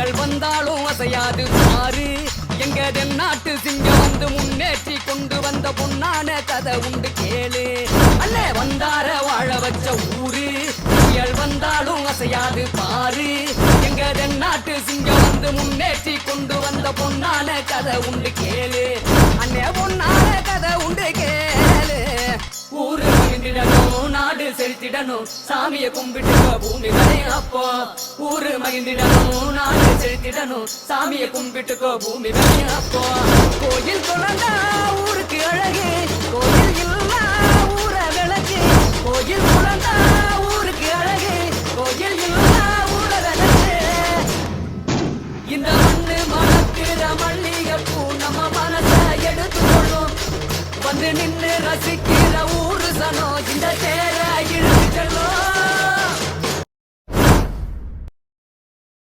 புயல் வந்தாலும் அசையாது பாரு எங்க தென்னாட்டு சிங்கம் வந்து முன்னேற்றி கொண்டு வந்த பொன்னான கதை உண்டு கேளு அல்ல வந்தார வாழ வச்ச ஊரு புயல் வந்தாலும் அசையாது பாரு எங்க தென்னாட்டு சிங்கம் வந்து முன்னேற்றி கொண்டு வந்த பொன்னான கதை உண்டு கேளு அண்ணே பொன்னான கதை உண்டு கேளு ஊரு மகிழ்ந்திடணும் நாடு செலுத்திடணும் சாமிய கும்பிட்டு பூமி விளையும் அப்போ ஊரு மகிழ்ந்திடணும் நாடு செலுத்திடணும் சாமிய கும்பிட்டுக்கோ பூமி விளையும் அப்போ கோயில் குழந்தா ஊருக்கு அழகு கோயில் இல்லா ஊர விளக்கு கோயில் குழந்தா ஊருக்கு அழகு கோயில் இல்லா ஊர விளக்கு இந்த மண்ணு மணக்கிற மல்லிகைப்பூ நம்ம மனசை எடுத்துக்கொள்ளும் வந்து நின்று ரசிக்கிற ஊரு சனோ இந்த சேர